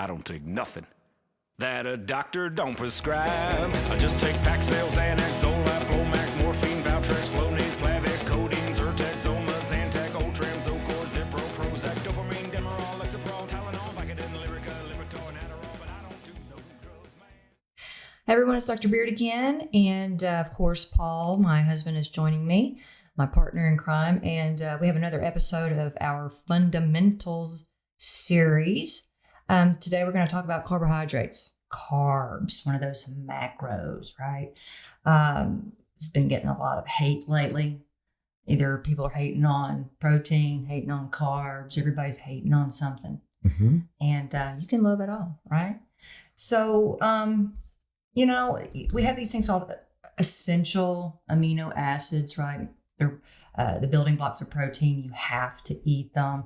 I don't take nothing that a doctor don't prescribe. I just take Paxil, Xanax, Zoloft, Flomax, morphine, Valtrex, Flonase, Plavix, codeine, Zyrtec, Zoma, Zantac, Ultram, Zocor, Zipro, Prozac, dopamine, Demerol, Lexapro, Tylenol, Vicodin, Lyrica, Lipitor, and Adderall, but I don't do no drugs, man. Hey everyone, it's Dr. Beard again, and of course, Paul, my husband, is joining me, my partner in crime, and we have another episode of our Fundamentals series. Today we're going to talk about carbohydrates, carbs, one of those macros, right? It's been getting a lot of hate lately. Either people are hating on protein, hating on carbs, everybody's hating on something. Mm-hmm. And you can love it all, right? So, we have these things called essential amino acids, right? They're the building blocks of protein. You have to eat them.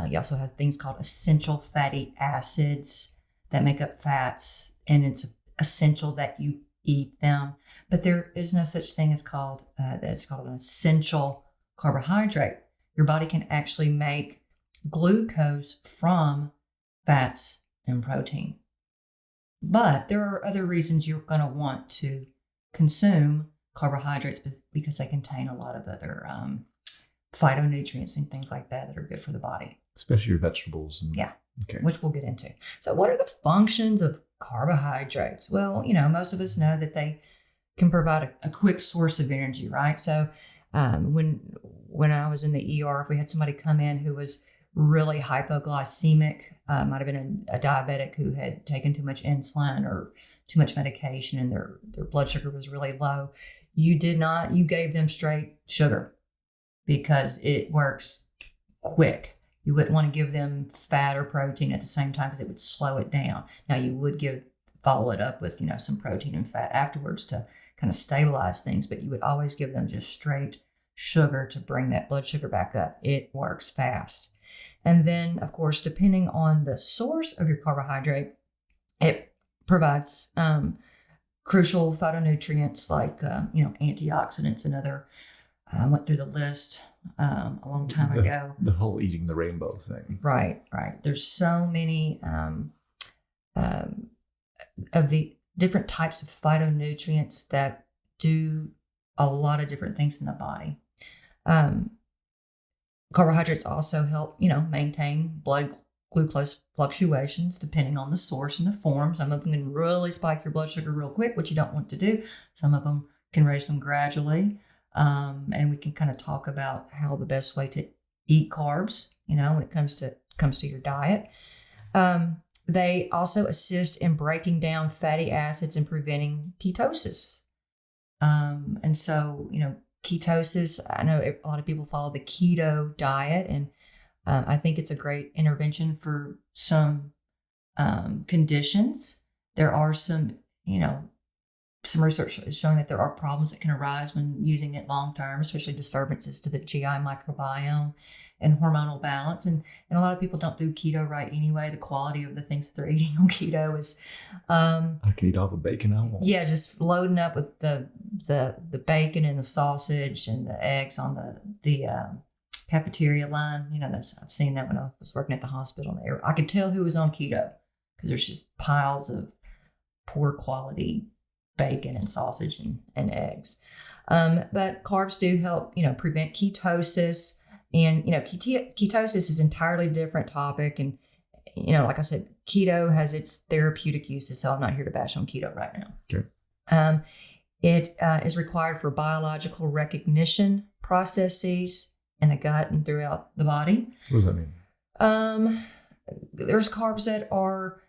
You also have things called essential fatty acids that make up fats, and it's essential that you eat them. But there is no such thing as called that's called an essential carbohydrate. Your body can actually make glucose from fats and protein. But there are other reasons you're going to want to consume carbohydrates because they contain a lot of other phytonutrients and things like that are good for the body. Especially your vegetables. Yeah. Okay. Which we'll get into. So what are the functions of carbohydrates? Well, most of us know that they can provide a quick source of energy, right? So when I was in the ER, if we had somebody come in who was really hypoglycemic, might have been a diabetic who had taken too much insulin or too much medication and their blood sugar was really low, you gave them straight sugar because it works quick. You wouldn't want to give them fat or protein at the same time because it would slow it down. Now you would follow it up with, some protein and fat afterwards to kind of stabilize things, but you would always give them just straight sugar to bring that blood sugar back up. It works fast. And then, of course, depending on the source of your carbohydrate, it provides crucial phytonutrients like, antioxidants and other. I went through the list a long time ago. The whole eating the rainbow thing. Right. There's so many of the different types of phytonutrients that do a lot of different things in the body. Carbohydrates also help, maintain blood glucose fluctuations depending on the source and the form. Some of them can really spike your blood sugar real quick, which you don't want to do. Some of them can raise them gradually. And we can kind of talk about how the best way to eat carbs, when it comes to your diet. They also assist in breaking down fatty acids and preventing ketosis. And so, ketosis, I know a lot of people follow the keto diet, and I think it's a great intervention for some conditions. There are some research is showing that there are problems that can arise when using it long term, especially disturbances to the GI microbiome and hormonal balance. And a lot of people don't do keto right anyway. The quality of the things that they're eating on keto is I can eat all the bacon I want. Yeah, just loading up with the bacon and the sausage and the eggs on the cafeteria line. I've seen that when I was working at the hospital. I could tell who was on keto because there's just piles of poor quality bacon and sausage and eggs. But carbs do help, prevent ketosis. And, ketosis is an entirely different topic. And, like I said, keto has its therapeutic uses. So I'm not here to bash on keto right now. Okay. It is required for biological recognition processes in the gut and throughout the body. What does that mean? There's carbs that are,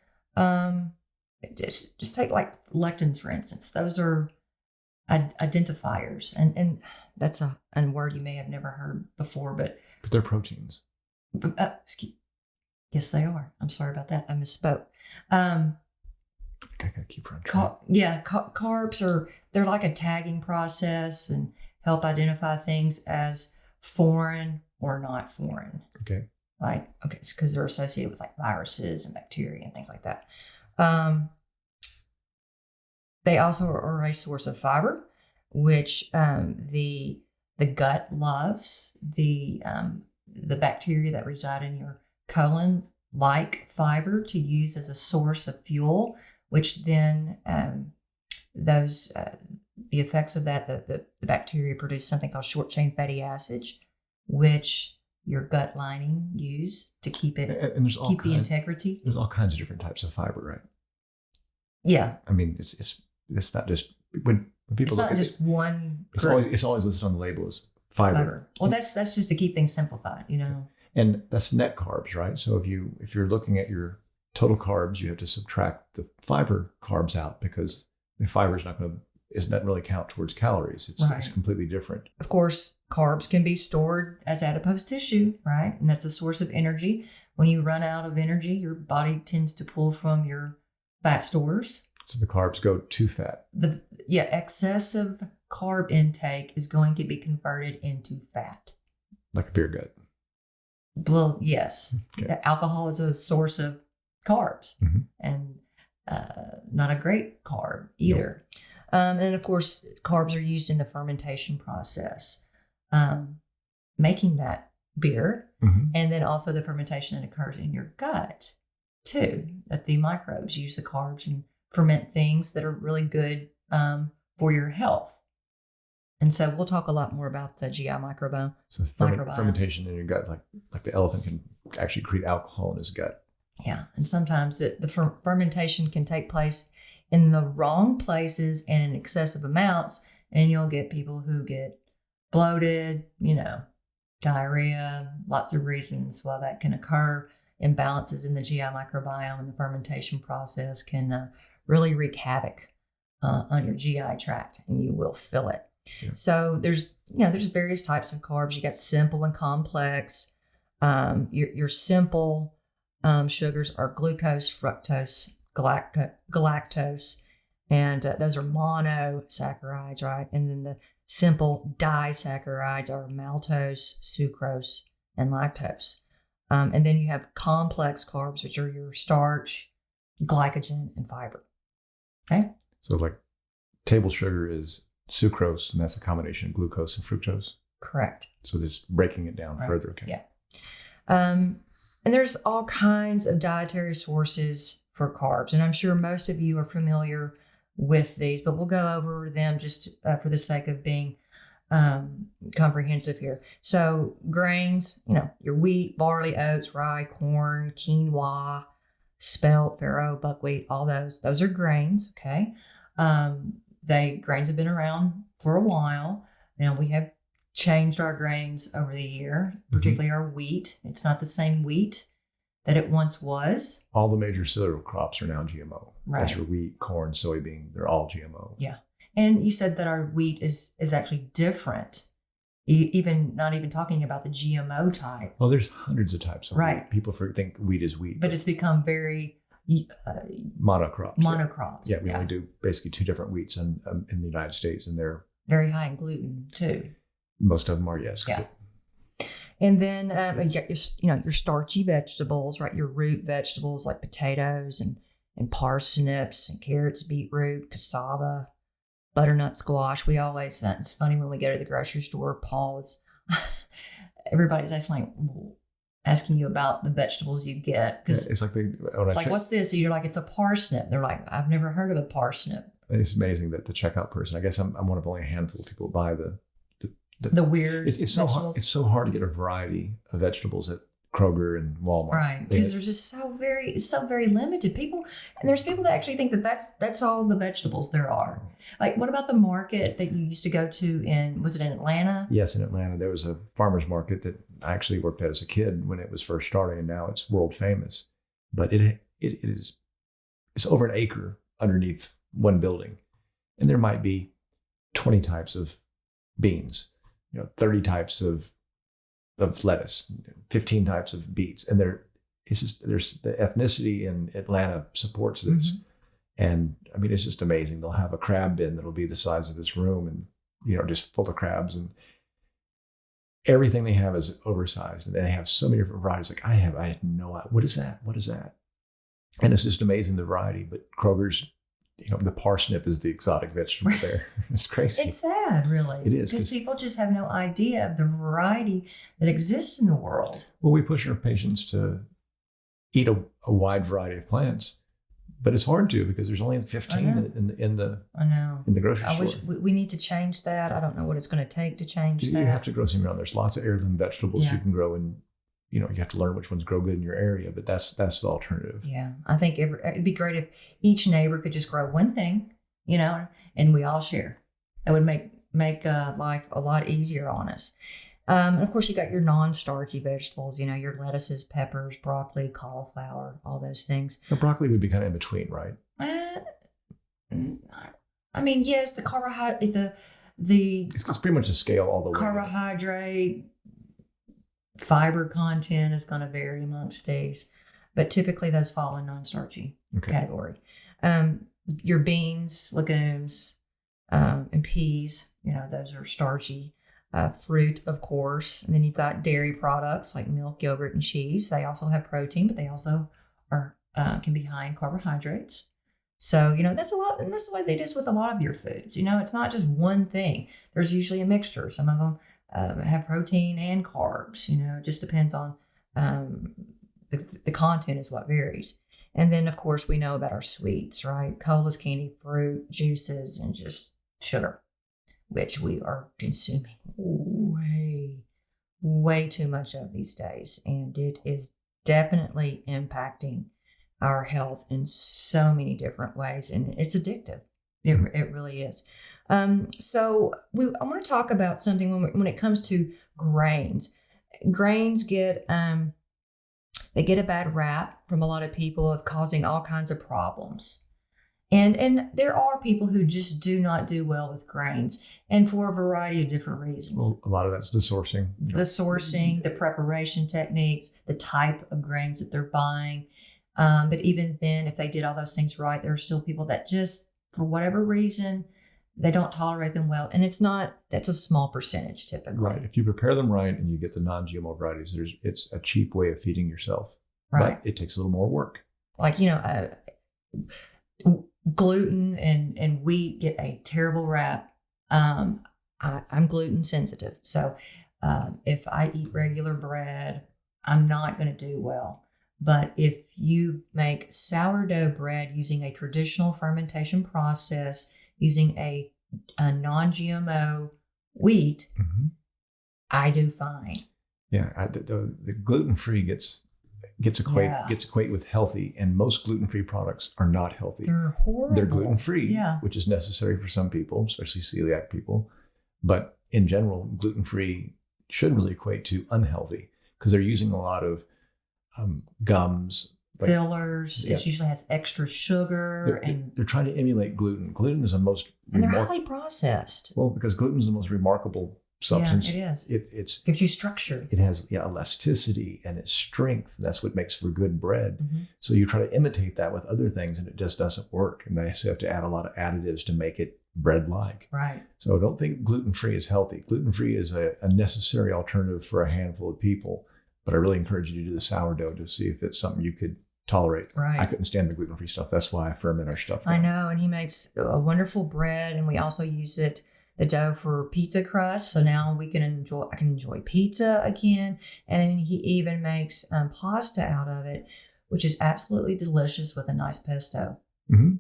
just take like lectins, for instance. Those are identifiers. And that's a word you may have never heard before, but they're proteins. Yes, they are. I'm sorry about that. I misspoke. I gotta keep running. Carbs they're like a tagging process and help identify things as foreign or not foreign. Okay. It's because they're associated with like viruses and bacteria and things like that. They also are a source of fiber, which the gut loves. The bacteria that reside in your colon like fiber to use as a source of fuel, which then those the effects of that, the bacteria produce something called short chain fatty acids, which your gut lining use to keep it And there's all keep the kinds, integrity. there's all kinds of different types of fiber, right? Yeah, I mean, it's not just when people it's look not at just it, one it's always listed on the label as fiber. Well, that's just to keep things simplified, you know. And that's net carbs, right? So if you're looking at your total carbs, you have to subtract the fiber carbs out because the fiber is not really count towards calories. It's completely different. Of course, carbs can be stored as adipose tissue, right? And that's a source of energy. When you run out of energy, your body tends to pull from your fat stores. So the carbs go to fat. Excessive carb intake is going to be converted into fat. Like a beer gut. Well, yes. Okay. Alcohol is a source of carbs and not a great carb either. Nope. And of course, carbs are used in the fermentation process, making that beer. And then also the fermentation that occurs in your gut too, that the microbes use the carbs and ferment things that are really good for your health. And so we'll talk a lot more about the GI microbiome. So fermentation in your gut, like the elephant can actually create alcohol in his gut. Yeah, and sometimes the fermentation can take place in the wrong places and in excessive amounts, and you'll get people who get bloated, diarrhea, lots of reasons why that can occur. Imbalances in the GI microbiome and the fermentation process can really wreak havoc on your GI tract, and you will feel it. Yeah. So there's various types of carbs. You got simple and complex. Your simple sugars are glucose, fructose, galactose, and those are monosaccharides, right? And then the simple disaccharides are maltose, sucrose, and lactose. And then you have complex carbs, which are your starch, glycogen, and fiber. Okay. So like table sugar is sucrose, and that's a combination of glucose and fructose. Correct. So just breaking it down further. Okay. Yeah. And there's all kinds of dietary sources for carbs, and I'm sure most of you are familiar with these, but we'll go over them just for the sake of being comprehensive here. So grains, your wheat, barley, oats, rye, corn, quinoa, spelt, farro, buckwheat, all those are grains. Okay. Grains have been around for a while. Now we have changed our grains over the year, particularly our wheat. It's not the same wheat that it once was. All the major cereal crops are now GMO. Right. That's your wheat, corn, soybean. They're all GMO. Yeah. And you said that our wheat is actually different, not even talking about the GMO type. Well, there's hundreds of types of wheat. People think wheat is wheat. But it's become very monocrops. Monocrops. Yeah, we only do basically 2 different wheats in the United States, and they're very high in gluten too. Most of them are, yes. Yeah. And then you got your starchy vegetables, right? Your root vegetables like potatoes and parsnips and carrots, beetroot, cassava, butternut squash. We always, it's funny when we go to the grocery store, Paul is, everybody's asking you about the vegetables you get. Cause it's like, what's this? So you're like, it's a parsnip. They're like, I've never heard of a parsnip. It's amazing that the checkout person, I guess I'm one of only a handful of people who buy the weird it's so hard. It's so hard to get a variety of vegetables at Kroger and Walmart, right? Because they're just so very limited. There's people that actually think that that's all the vegetables there are. Like, what about the market that you used to go to was it in Atlanta? Yes, in Atlanta there was a farmers market that I actually worked at as a kid when it was first starting, and now it's world famous. But it's over an acre underneath one building, and there might be 20 types of beans. 30 types of lettuce, 15 types of beets. And there's the ethnicity in Atlanta supports this. And I mean, it's just amazing. They'll have a crab bin that'll be the size of this room and, just full of crabs, and everything they have is oversized. And they have so many different varieties. Like I had no idea. What is that? What is that? And it's just amazing, the variety. But Kroger's, the parsnip is the exotic vegetable there. It's crazy. It's sad, really. It is. Because people just have no idea of the variety that exists in the world. Well, we push our patients to eat a wide variety of plants. But it's hard to because there's only 15 in the I know. in the grocery I store. wish we need to change that. I don't know what it's going to take to change You that. have to grow some your own. There's lots of heirloom vegetables Yeah. you can grow, and you have to learn which ones grow good in your area. But that's the alternative. Yeah, I think it'd be great if each neighbor could just grow one thing, and we all share. That would make life a lot easier on us. And of course, you got your non-starchy vegetables. Your lettuces, peppers, broccoli, cauliflower, all those things. The broccoli would be kind of in between, right? I mean, yes, the carbohydrate, the It's pretty much a scale all the way. Carbohydrate fiber content is going to vary amongst these, but typically those fall in non-starchy category. Your beans, legumes, and peas, those are starchy. Fruit, of course, and then you've got dairy products like milk, yogurt, and cheese. They also have protein, but they also can be high in carbohydrates. So, that's a lot, and that's the way it is with a lot of your foods. It's not just one thing. There's usually a mixture. Some of them have protein and carbs. It just depends on the content is what varies. And then, of course, we know about our sweets, right? Colas, candy, fruit, juices, and just sugar, which we are consuming way too much of these days. And it is definitely impacting our health in so many different ways. And it's addictive. It really is. So I want to talk about something when it comes to grains. Grains get they get a bad rap from a lot of people of causing all kinds of problems. And there are people who just do not do well with grains, and for a variety of different reasons. Well, a lot of that's the sourcing. The sourcing, the preparation techniques, the type of grains that they're buying. But even then, if they did all those things right, there are still people that just, for whatever reason, they don't tolerate them well. And that's a small percentage typically. Right. If you prepare them right and you get the non-GMO varieties, it's a cheap way of feeding yourself. Right. But it takes a little more work. Like, gluten and wheat get a terrible rap. I'm gluten sensitive. So if I eat regular bread, I'm not going to do well. But if you make sourdough bread using a traditional fermentation process, using a non-GMO wheat, I do fine. Yeah, the gluten-free gets equate with healthy, and most gluten-free products are not healthy. They're horrible. They're gluten-free, which is necessary for some people, especially celiac people. But in general, gluten-free should really equate to unhealthy because they're using a lot of gums, fillers. It usually has extra sugar, they're trying to emulate gluten. Gluten is the most and they're highly processed. Well, because gluten is the most remarkable substance. Yeah, it is. It gives you structure. It has elasticity and its strength. That's what makes for good bread. So you try to imitate that with other things, and it just doesn't work. And they have to add a lot of additives to make it bread-like. Right. So don't think gluten-free is healthy. Gluten-free is a necessary alternative for a handful of people. But I really encourage you to do the sourdough to see if it's something you could tolerate. Right. I couldn't stand the gluten-free stuff. That's why I ferment our stuff. I know, and he makes a wonderful bread, and we also use the dough for pizza crust. So now I can enjoy pizza again, and then he even makes pasta out of it, which is absolutely delicious with a nice pesto.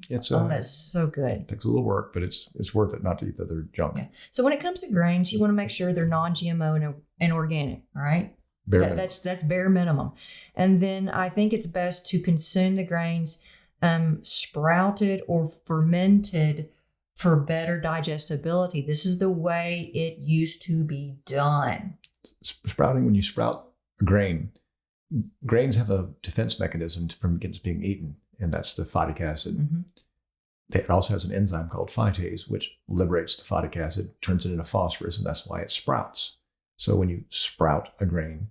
That's so good. It takes a little work, but it's worth it not to eat the other junk. Yeah. So when it comes to grains, you want to make sure they're non-GMO and organic. All right. That's bare minimum. And then I think it's best to consume the grains sprouted or fermented for better digestibility. This is the way it used to be done. Sprouting, when you sprout a grains have a defense mechanism from against being eaten, and that's the phytic acid. It also has an enzyme called phytase, which liberates the phytic acid, turns it into phosphorus, and that's why it sprouts. So when you sprout a grain,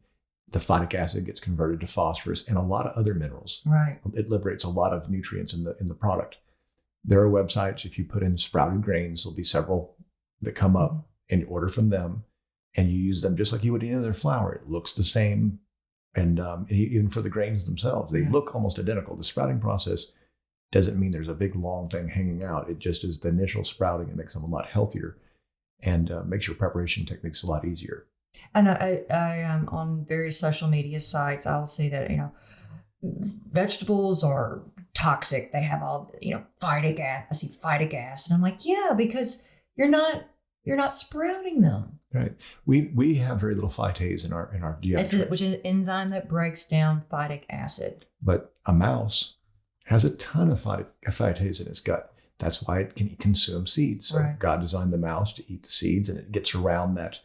the phytic acid gets converted to phosphorus and a lot of other minerals. Right. It liberates a lot of nutrients in the product. There are websites, if you put in sprouted grains, there'll be several that come up, and you order from them, and you use them just like you would any other flour. It looks the same. And even for the grains themselves, they look almost identical. The sprouting process doesn't mean there's a big long thing hanging out. It just is the initial sprouting. It makes them a lot healthier and makes your preparation techniques a lot easier. And I on various social media sites, I'll see that, vegetables are toxic. They have all, phytic acid. I see phytic acid. I'm like, yeah, because you're not sprouting them. Right. We have very little phytase in our GI, Which is an enzyme that breaks down phytic acid. But a mouse has a ton of phytase in its gut. That's why it can consume seeds. So Right. God designed the mouse to eat the seeds, and it gets around that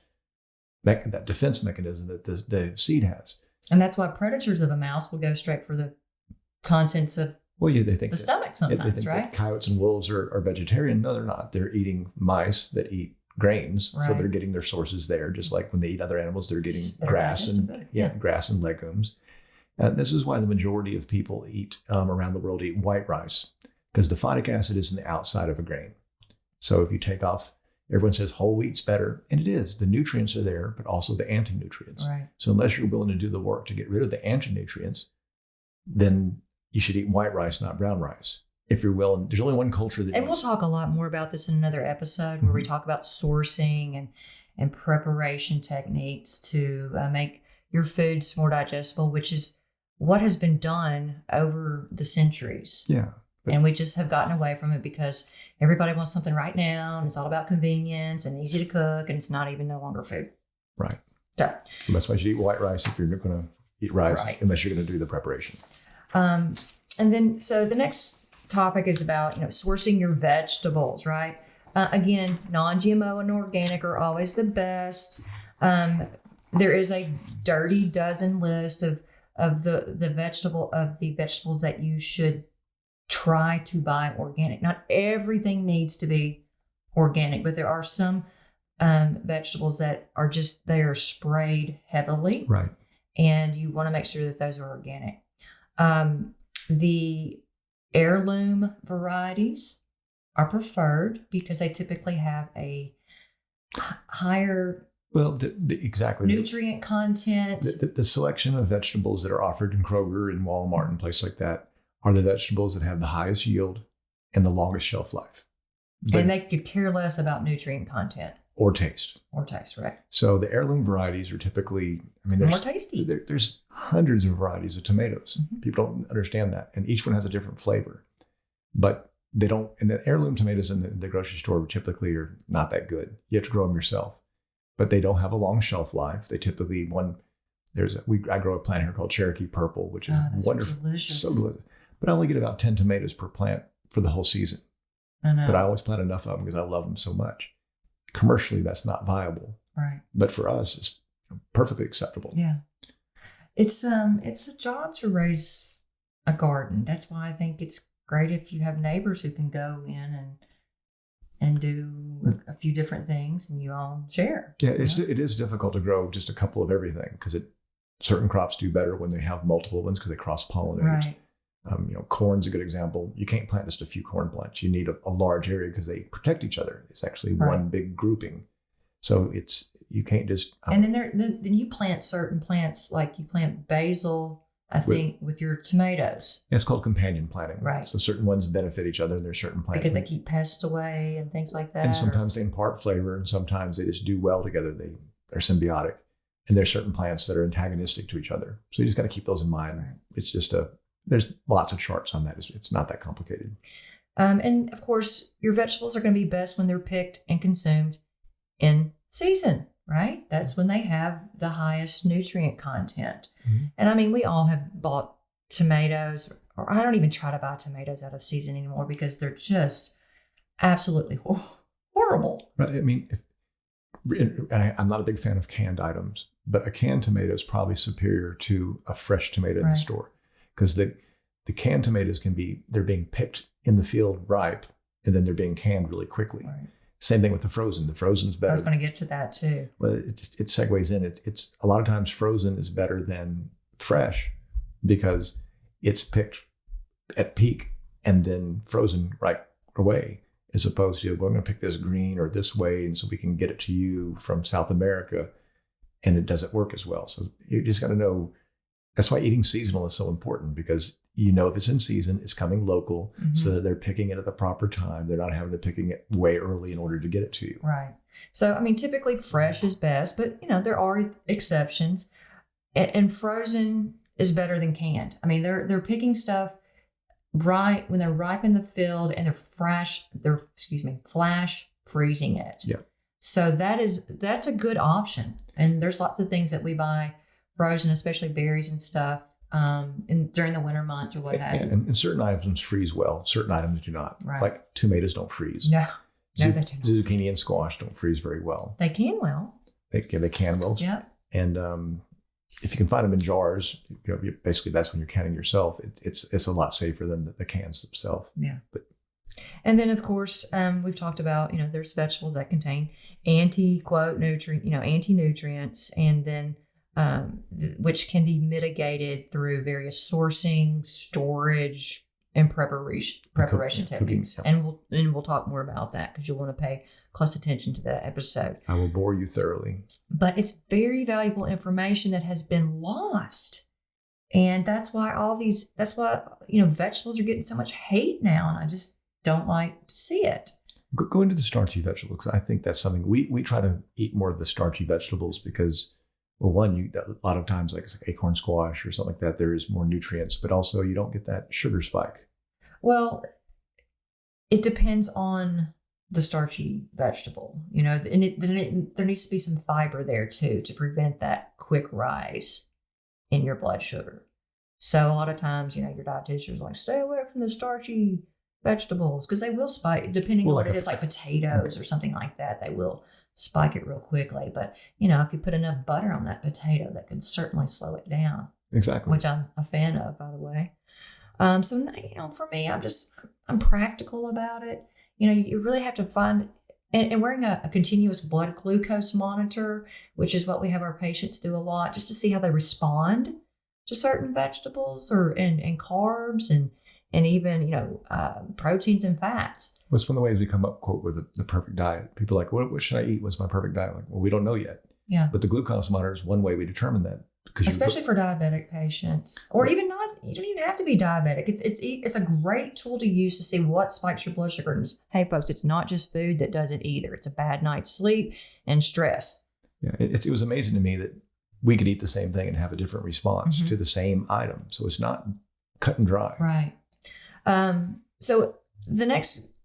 defense mechanism that the seed has. And that's why predators of a mouse will go straight for the contents of Well, they think the stomach sometimes, they think right? that coyotes and wolves are vegetarian. No, they're not. They're eating mice that eat grains, so Right. they're getting their sources there. Just like when they eat other animals, they're getting It's better grass and digestible, yeah. grass and legumes. This is why the majority of people around the world eat white rice, because the phytic acid is in the outside of a grain. So if you take off, everyone says whole wheat's better, and it is. The nutrients are there, but also the anti-nutrients. Right. So unless you're willing to do the work to get rid of the anti-nutrients, then you should eat white rice, not brown rice. If you're willing, there's only one culture that. And we'll talk a lot more about this in another episode where we talk about sourcing and preparation techniques to make your foods more digestible, which is what has been done over the centuries. Yeah. And we just have gotten away from it because everybody wants something right now, and it's all about convenience and easy to cook, and it's not even no longer food. Right. So That's why you should eat white rice if you're not going to eat rice, Right. unless you're going to do the preparation. and then so the next topic is about sourcing your vegetables, right? Again, non-GMO and organic are always the best. There is a dirty dozen list of the vegetables that you should try to buy organic. Not everything needs to be organic, but there are some vegetables that are they are sprayed heavily, Right. and you want to make sure that those are organic. The heirloom varieties are preferred because they typically have a higher Well, exactly. nutrient content. The selection of vegetables that are offered in Kroger and Walmart and places like that are the vegetables that have the highest yield and the longest shelf life. And they could care less about nutrient content or taste. or taste, right? So the heirloom varieties are typically, More there's tasty. there's hundreds of varieties of tomatoes. Mhm. People don't understand that. And each one has a different flavor. But they don't, and the heirloom tomatoes in the grocery store typically are not that good. You have to grow them yourself. But they don't have a long shelf life. They typically, I grow a plant here called Cherokee Purple, which is Those are wonderful. delicious. So delicious. But I only get about 10 tomatoes per plant for the whole season. I know. But I always plant enough of them because I love them so much. Commercially, that's not viable. Right. But for us, it's perfectly acceptable. Yeah. It's a job to raise a garden. That's why I think it's great if you have neighbors who can go in and do a few different things and you all share. Yeah, it is difficult to grow just a couple of everything because certain crops do better when they have multiple ones because they cross-pollinate. Right. Corn's a good example. You can't plant just a few corn plants. You need a large area because they protect each other. It's actually Right. one big grouping. So you can't just. And then you plant certain plants, like you plant basil, I think, with your tomatoes. It's called companion planting. Right. So certain ones benefit each other, and there's certain plants. Because they keep pests away and things like that. And sometimes they impart flavor, and sometimes they just do well together. They're symbiotic. And there's certain plants that are antagonistic to each other. So you just got to keep those in mind. Right. It's just there's lots of charts on that. It's not that complicated. And of course, your vegetables are going to be best when they're picked and consumed in season, right? That's when they have the highest nutrient content. Mm-hmm. And we all have bought tomatoes, or I don't even try to buy tomatoes out of season anymore because they're just absolutely horrible. Right. I'm not a big fan of canned items, but a canned tomato is probably superior to a fresh tomato in the Right. store because the canned tomatoes they're being picked in the field ripe and then they're being canned really quickly. Right. Same thing with the frozen. The frozen's better. I was going to get to that too. Well, it segues in. It's a lot of times frozen is better than fresh because it's picked at peak and then frozen right away, as opposed to, we're going to pick this green or this way, and so we can get it to you from South America, and it doesn't work as well. So you just got to know. That's why eating seasonal is so important, because if it's in season, it's coming local, Mhm. so that they're picking it at the proper time. They're not having to picking it way early in order to get it to you. Right. So, typically fresh is best, but there are exceptions. And frozen is better than canned. I mean, they're picking stuff right when they're ripe in the field, and flash freezing it. Yeah. So that's a good option. And there's lots of things that we buy frozen, especially berries and stuff, during the winter months or what have you. And certain items freeze well, certain items do not. Right. Like tomatoes don't freeze. No, they do not. Zucchini and squash don't freeze very well. They can well. They can well. Yeah. And if you can find them in jars, basically that's when you're canning yourself. It's a lot safer than the cans themselves. Yeah. But and then of course we've talked about there's vegetables that contain anti-nutrients, and then which can be mitigated through various sourcing, storage, and preparation techniques. Cooking, yeah. And we'll talk more about that because you'll want to pay close attention to that episode. I will bore you thoroughly. But it's very valuable information that has been lost. And that's why vegetables are getting so much hate now. And I just don't like to see it. Go into the starchy vegetables. I think that's something we try to eat more of the starchy vegetables because, well, one, a lot of times like acorn squash or something like that, there is more nutrients, but also you don't get that sugar spike. Well, it depends on the starchy vegetable, and there needs to be some fiber there too to prevent that quick rise in your blood sugar. So a lot of times, your dietitian's like, stay away from the starchy vegetables because they will spike depending on what it is, like potatoes or something like that. They will spike it real quickly. But, if you put enough butter on that potato, that can certainly slow it down. Exactly. Which I'm a fan of, by the way. So, for me, I'm practical about it. You really have to find, and wearing a continuous blood glucose monitor, which is what we have our patients do a lot, just to see how they respond to certain vegetables and carbs and even, proteins and fats. What's one of the ways we come up, quote, with the perfect diet? People are like, what should I eat? What's my perfect diet? Like, well, we don't know yet. Yeah. But the glucose monitor is one way we determine that. Especially for diabetic patients, or even not, you don't even have to be diabetic. It's a great tool to use to see what spikes your blood sugar. And hey, folks, it's not just food that does it either. It's a bad night's sleep and stress. Yeah, it was amazing to me that we could eat the same thing and have a different response to the same item. So it's not cut and dry. Right. So the next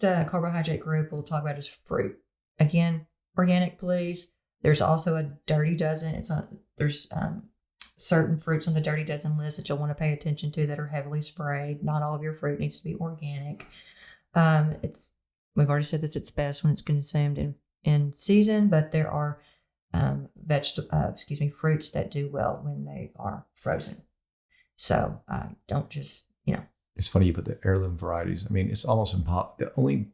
carbohydrate group we'll talk about is fruit. Again, organic, please. There's also a dirty dozen. There's certain fruits on the dirty dozen list that you'll want to pay attention to that are heavily sprayed. Not all of your fruit needs to be organic. We've already said this. It's best when it's consumed in season, but there are fruits that do well when they are frozen. So don't just It's funny you put the heirloom varieties. I mean, it's almost impossible. Only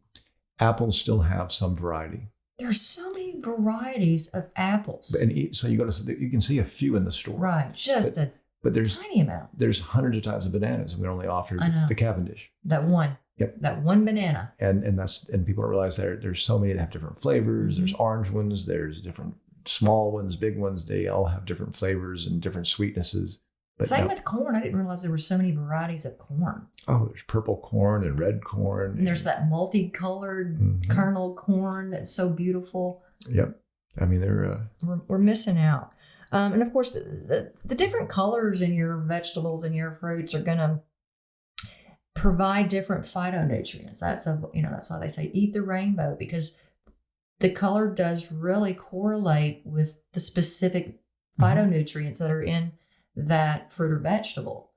apples still have some variety. There's so many varieties of apples. So you can see a few in the store. Right, but there's tiny amount. There's hundreds of types of bananas, and we only offer the Cavendish. That one. Yep. That one banana. And people don't realize there's so many that have different flavors. There's orange ones. There's different small ones, big ones. They all have different flavors and different sweetnesses. But same with corn. I didn't realize there were so many varieties of corn. Oh, there's purple corn and red corn. And there's that multicolored kernel corn that's so beautiful. Yep. I mean, we're missing out. And of course, the different colors in your vegetables and your fruits are going to provide different phytonutrients. That's why they say eat the rainbow, because the color does really correlate with the specific phytonutrients that are in that fruit or vegetable.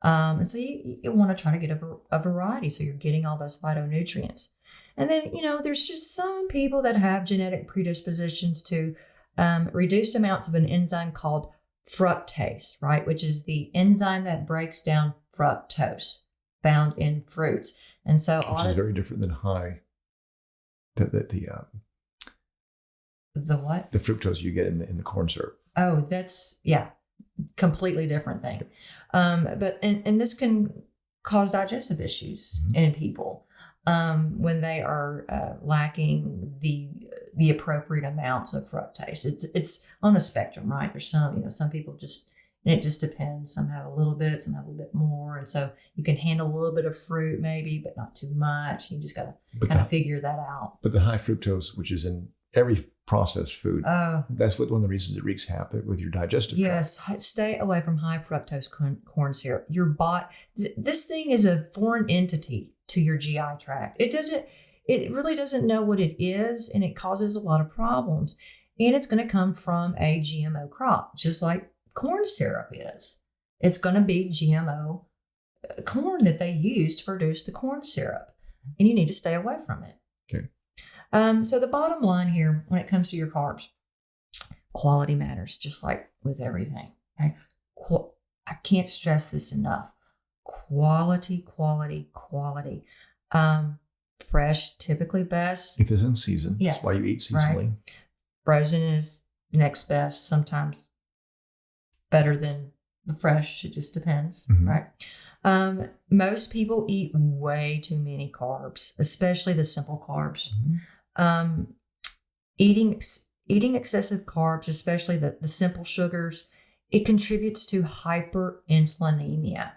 And so you want to try to get a variety so you're getting all those phytonutrients. And then, there's just some people that have genetic predispositions to reduced amounts of an enzyme called fructase, right? Which is the enzyme that breaks down fructose found in fruits. And so which is very different than high. The what? The fructose you get in the corn syrup. Oh, that's completely different thing. But this can cause digestive issues in people when they are lacking the appropriate amounts of fructase. It's on a spectrum, right? There's some people and it just depends. Some have a little bit, some have a little bit more. And so you can handle a little bit of fruit maybe, but not too much. You just got to kind of figure that out. But the high fructose, which is in every processed food. Oh, That's one of the reasons it wreaks havoc with your digestive tract. yes. Stay away from high fructose corn syrup. Your body, this thing is a foreign entity to your GI tract. It really doesn't know what it is, and it causes a lot of problems. And it's going to come from a GMO crop, just like corn syrup is. It's going to be GMO corn that they use to produce the corn syrup, and you need to stay away from it. Okay. So the bottom line here, when it comes to your carbs, quality matters, just like with everything. Okay, I can't stress this enough. Quality, quality, quality. Fresh, typically best. If it's in season, Yeah. that's why you eat seasonally. Right. Frozen is next best. Sometimes better than the fresh. It just depends, Mhm. right? Most people eat way too many carbs, especially the simple carbs. Mhm. Eating excessive carbs, especially the simple sugars, it contributes to hyperinsulinemia.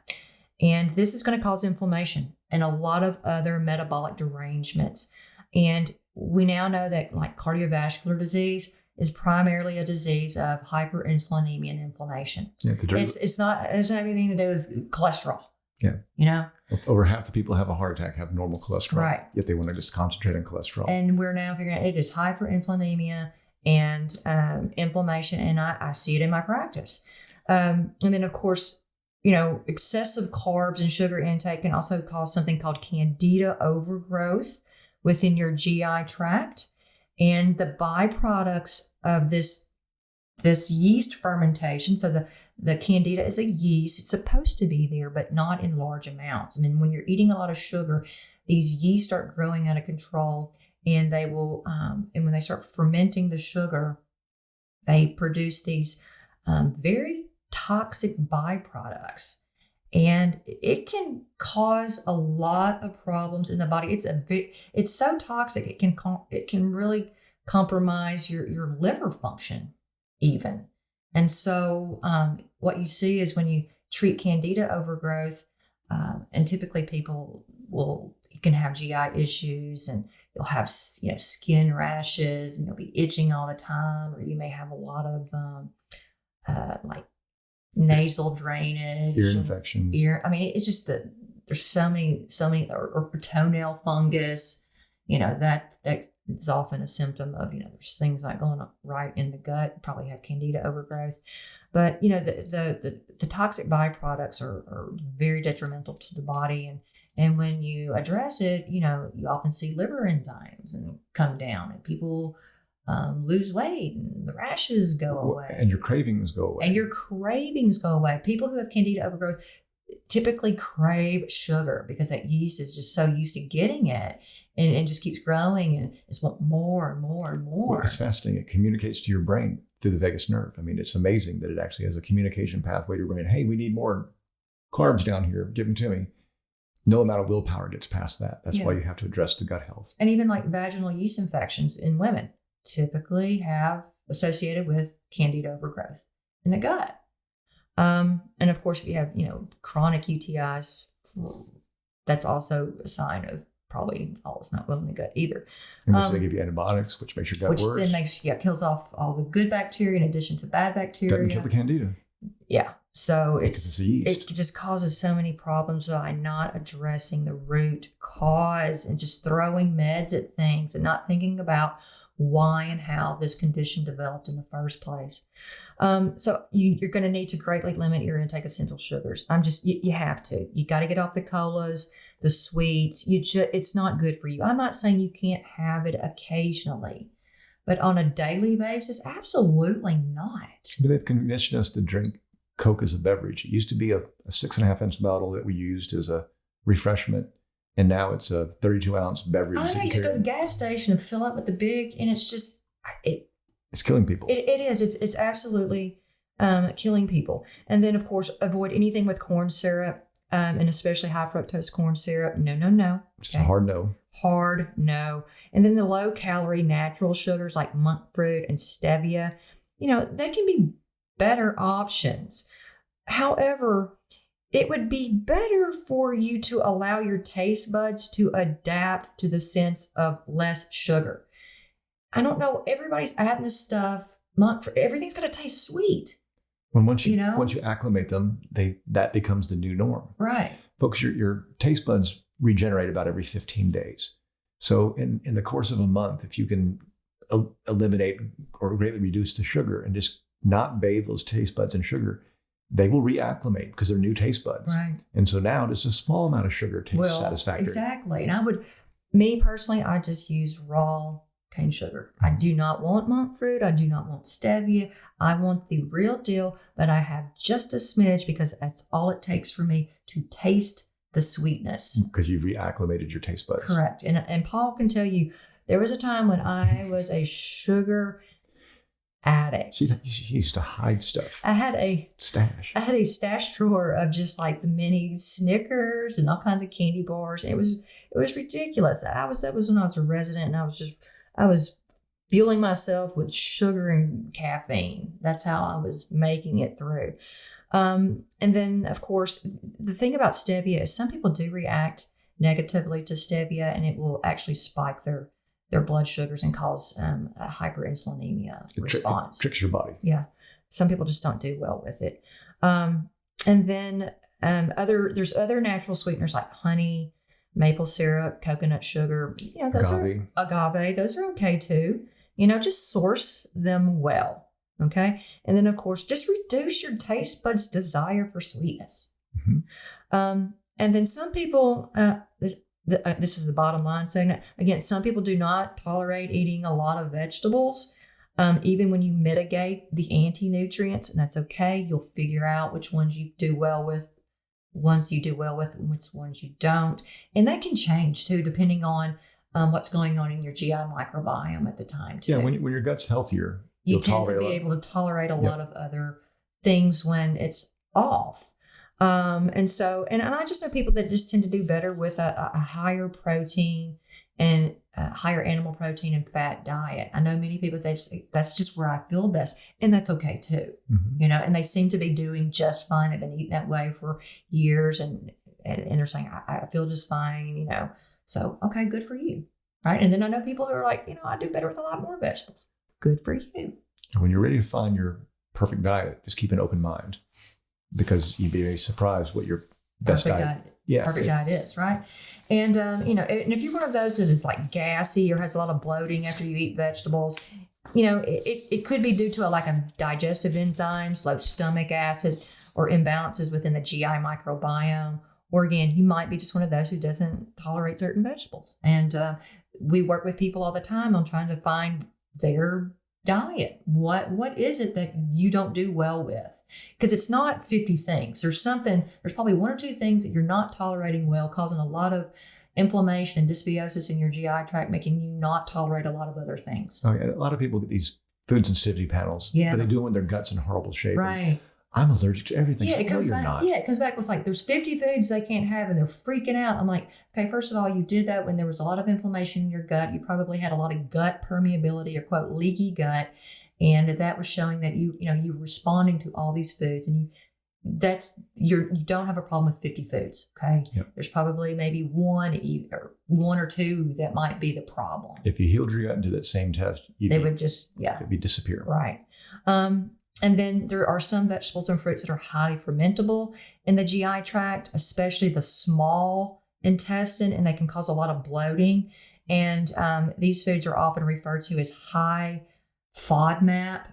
And this is going to cause inflammation and a lot of other metabolic derangements. And we now know that like cardiovascular disease is primarily a disease of hyperinsulinemia and inflammation. Yeah, It doesn't have anything to do with cholesterol. Yeah. You know? Over half the people have a heart attack have normal cholesterol. Right. Yet they want to just concentrate on cholesterol. And we're now figuring out it is hyperinsulinemia and inflammation. And I see it in my practice. And then, of course, excessive carbs and sugar intake can also cause something called candida overgrowth within your GI tract. And the byproducts of this yeast fermentation, so the candida is a yeast, it's supposed to be there, but not in large amounts. I mean, when you're eating a lot of sugar, these yeast start growing out of control, and they will, and when they start fermenting the sugar, they produce these very toxic byproducts, and it can cause a lot of problems in the body. It's so toxic it can really compromise your liver function even. And so what you see is when you treat candida overgrowth, and typically people you can have GI issues, and you'll have skin rashes, and you'll be itching all the time, or you may have a lot of like nasal drainage, Ear infections. It's just that there's so many, or toenail fungus, that is often a symptom of, there's things like going on right in the gut, probably have candida overgrowth. But, the toxic byproducts are very detrimental to the body. And when you address it, you often see liver enzymes and come down, and people lose weight, and the rashes go away. And your cravings go away. People who have candida overgrowth typically crave sugar because that yeast is just so used to getting it, and just keeps growing and just want more and more and more. Well, it's fascinating. It communicates to your brain through the vagus nerve. I mean, it's amazing that it actually has a communication pathway to your brain. Hey, we need more carbs down here. Give them to me. No amount of willpower gets past that. That's why you have to address the gut health. And even like vaginal yeast infections in women typically have associated with candida overgrowth in the gut. And of course, if you have, chronic UTIs, that's also a sign of probably all is not well in the gut either. And which they give you antibiotics, which makes your gut worse. Which then kills off all the good bacteria in addition to bad bacteria. Doesn't kill the candida. Yeah. So It's disease. it just causes so many problems by not addressing the root cause and just throwing meds at things and not thinking about why and how this condition developed in the first place. So you're going to need to greatly limit your intake of simple sugars. You have to. You got to get off the colas, the sweets. It's not good for you. I'm not saying you can't have it occasionally, but on a daily basis, absolutely not. But they've conditioned us to drink Coke as a beverage. It used to be a 6.5-ounce bottle that we used as a refreshment. And now it's a 32-ounce beverage. I know, you just go to the gas station and fill up with the big, and it's just, it's killing people. It is. It's absolutely killing people. And then, of course, avoid anything with corn syrup, and especially high fructose corn syrup. No. Just a hard no. Hard no. And then the low-calorie natural sugars like monk fruit and stevia, they can be better options. However, it would be better for you to allow your taste buds to adapt to the sense of less sugar. I don't know. Everybody's adding this stuff. Everything's going to taste sweet. When once you acclimate them, that becomes the new norm. Right. Folks, your taste buds regenerate about every 15 days. So in the course of a month, if you can eliminate or greatly reduce the sugar and just not bathe those taste buds in sugar, they will reacclimate because they're new taste buds. Right. And so now just a small amount of sugar tastes satisfactory. Exactly. And me personally, I just use raw cane sugar. I do not want monk fruit. I do not want stevia. I want the real deal, but I have just a smidge because that's all it takes for me to taste the sweetness. Because you've reacclimated your taste buds. Correct. And Paul can tell you, there was a time when I was a sugar addict. She used to hide stuff. I had a stash drawer of just like the mini Snickers and all kinds of candy bars. It was ridiculous. That was when I was a resident, and I was fueling myself with sugar and caffeine. That's how I was making it through. And then, of course, the thing about stevia is some people do react negatively to stevia, and it will actually spike their blood sugars and cause a hyperinsulinemia response. It tricks your body. Yeah. Some people just don't do well with it. And then there's other natural sweeteners like honey, maple syrup, coconut sugar. Those agave. Those are okay too. Just source them well. Okay. And then, of course, just reduce your taste buds' desire for sweetness. Mm-hmm. And then some people, this is the bottom line segment. Again, some people do not tolerate eating a lot of vegetables, even when you mitigate the anti-nutrients, and that's okay. You'll figure out which ones you do well with, and which ones you don't. And that can change too, depending on what's going on in your GI microbiome at the time too. Yeah, when your gut's healthier, you tend to be able to tolerate a lot of other things when it's off. And I just know people that just tend to do better with a higher protein and higher animal protein and fat diet. I know many people say that's just where I feel best, and that's okay too. Mm-hmm. And they seem to be doing just fine. They've been eating that way for years, and they're saying I feel just fine. So okay, good for you, right? And then I know people who are like, I do better with a lot more vegetables. Good for you. When you're ready to find your perfect diet, just keep an open mind, because you'd be very surprised what your best diet is, right? And and if you're one of those that is like gassy or has a lot of bloating after you eat vegetables, it could be due to a digestive enzymes, low stomach acid, or imbalances within the GI microbiome. Or again, you might be just one of those who doesn't tolerate certain vegetables. And we work with people all the time on trying to find their diet. What is it that you don't do well with? Because it's not 50 things. There's probably one or two things that you're not tolerating well, causing a lot of inflammation and dysbiosis in your GI tract, making you not tolerate a lot of other things. Oh, yeah. A lot of people get these food sensitivity panels, but they do it when their gut's in horrible shape. Right. I'm allergic to everything. Yeah, it comes back. Yeah, it comes back with there's 50 foods they can't have, and they're freaking out. I'm like, okay, first of all, you did that when there was a lot of inflammation in your gut. You probably had a lot of gut permeability, or quote leaky gut, and that was showing that you're responding to all these foods, and you don't have a problem with 50 foods. Okay, There's probably maybe one or two that might be the problem. If you healed your gut and did that same test, it'd be disappear. Right. And then there are some vegetables and fruits that are highly fermentable in the GI tract, especially the small intestine, and they can cause a lot of bloating. And these foods are often referred to as high FODMAP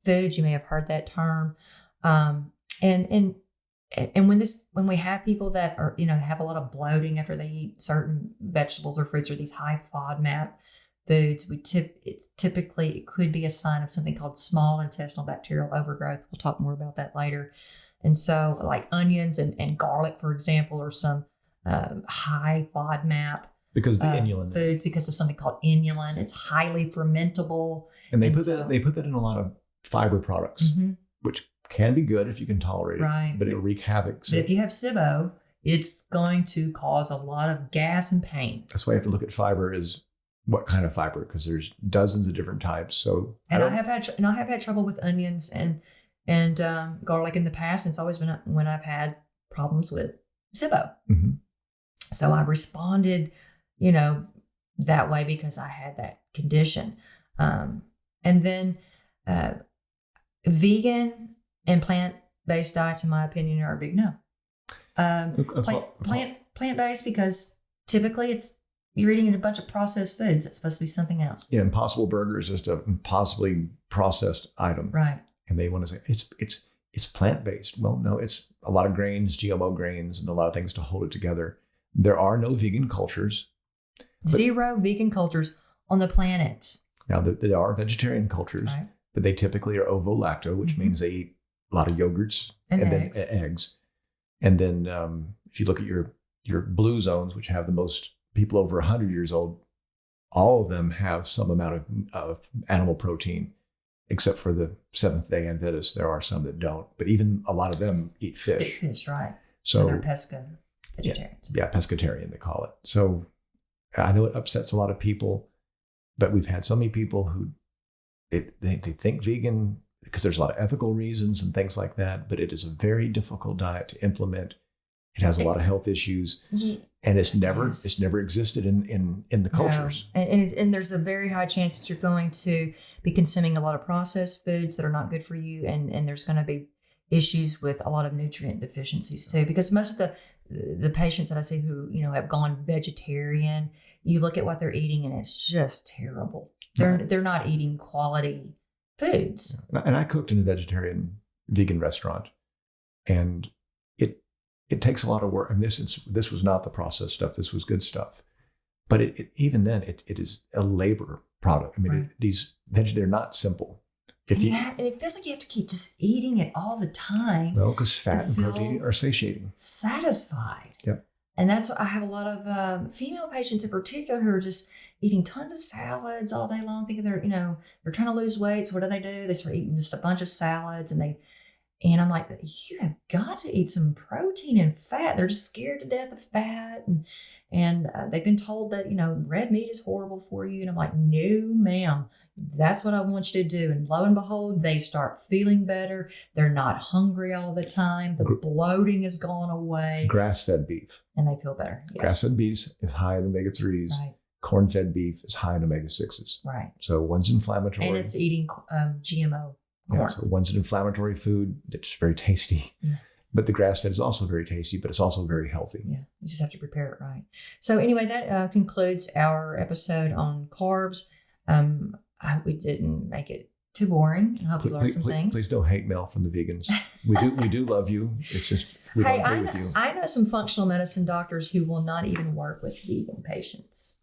foods. You may have heard that term. And when we have people that are have a lot of bloating after they eat certain vegetables or fruits or these high FODMAP foods, it could be a sign of something called small intestinal bacterial overgrowth. We'll talk more about that later. And so like onions and garlic, for example, are some high FODMAP because the inulin foods, because of something called inulin. It's highly fermentable. And they put that in a lot of fiber products, which can be good if you can tolerate it, right? But it'll wreak havoc. But if you have SIBO, it's going to cause a lot of gas and pain. That's why you have to look at fiber is what kind of fiber, because there's dozens of different types. So I have had trouble with onions and garlic in the past. And it's always been when I've had problems with SIBO. Mm-hmm. So I responded, that way because I had that condition. And then vegan and plant-based diets, in my opinion, are a big no. Plant-based because typically you're eating a bunch of processed foods. It's supposed to be something else. Yeah, Impossible Burger is just a impossibly processed item. Right. And they want to say it's plant-based. Well, no, it's a lot of grains, GMO grains, and a lot of things to hold it together. There are no vegan cultures. Zero vegan cultures on the planet. Now, there are vegetarian cultures, right. but they typically are ovo-lacto, which means they eat a lot of yogurts and eggs. Then eggs. And then if you look at your blue zones, which have the most people over 100 years old, all of them have some amount of animal protein, except for the Seventh-day Adventists. There are some that don't, but even a lot of them eat fish. Eat fish, right. So they're vegetarians. Yeah, pescatarian, they call it. So I know it upsets a lot of people, but we've had so many people who they think vegan because there's a lot of ethical reasons and things like that, but it is a very difficult diet to implement. It has a lot of health issues, and it's never existed in the cultures. No. And there's a very high chance that you're going to be consuming a lot of processed foods that are not good for you, and there's going to be issues with a lot of nutrient deficiencies too. Because most of the patients that I see who have gone vegetarian, you look at what they're eating and it's just terrible. They're not eating quality foods. And I cooked in a vegetarian vegan restaurant, and it takes a lot of work. And this was not the processed stuff. This was good stuff. But even then, it is a labor product. I mean, right. They're not simple. And it feels like you have to keep just eating it all the time. Well, because fat and protein are satiating. Satisfied. Yep. And that's what I have a lot of female patients in particular who are just eating tons of salads all day long, thinking they're trying to lose weight. So what do? They start eating just a bunch of salads, and I'm like, you have got to eat some protein and fat. They're just scared to death of fat. And they've been told that, red meat is horrible for you. And I'm like, no, ma'am, that's what I want you to do. And lo and behold, they start feeling better. They're not hungry all the time. The bloating has gone away. Grass-fed beef. And they feel better. Yes. Grass-fed beef is high in omega-3s. Right. Corn-fed beef is high in omega-6s. Right. So one's inflammatory. And it's eating GMO. Yeah, so one's an inflammatory food that's very tasty, but the grass-fed is also very tasty, but it's also very healthy. Yeah, you just have to prepare it right. So anyway, that concludes our episode on carbs. I hope we didn't make it too boring. I hope you learned some things. Please don't hate mail from the vegans. We do love you. It's just we don't agree with you. I know some functional medicine doctors who will not even work with vegan patients.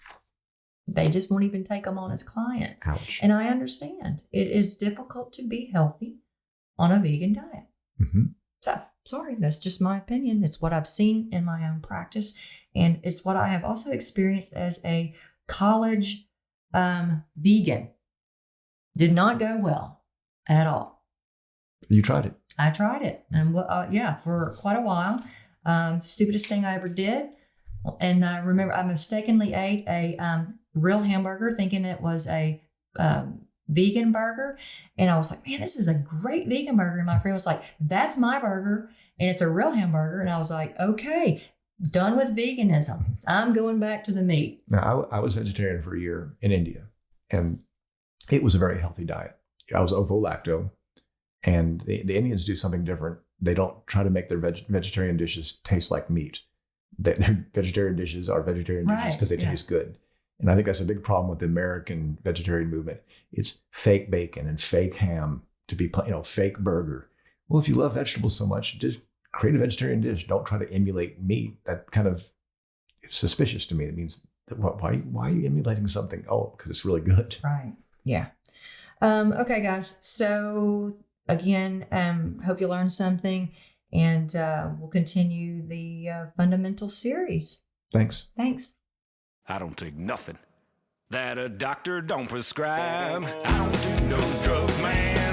They just won't even take them on as clients. Ouch. And I understand. It is difficult to be healthy on a vegan diet. Mm-hmm. So, sorry, that's just my opinion. It's what I've seen in my own practice. And it's what I have also experienced as a college vegan. Did not go well at all. You tried it. I tried it. And for quite a while. Stupidest thing I ever did. And I remember I mistakenly ate a real hamburger thinking it was a vegan burger. And I was like, man, this is a great vegan burger. And my friend was like, that's my burger. And it's a real hamburger. And I was like, okay, done with veganism. I'm going back to the meat. Now, I was vegetarian for a year in India, and it was a very healthy diet. I was ovo-lacto, and the Indians do something different. They don't try to make their vegetarian dishes taste like meat. Their vegetarian dishes are vegetarian dishes because they taste good. And I think that's a big problem with the American vegetarian movement. It's fake bacon and fake ham to be, fake burger. Well, if you love vegetables so much, just create a vegetarian dish. Don't try to emulate meat. That kind of is suspicious to me. It means, why are you emulating something? Oh, because it's really good. Right. Yeah. Okay, guys. So again, hope you learned something, and we'll continue the fundamental series. Thanks. I don't take nothing that a doctor don't prescribe. I don't do no drugs, man.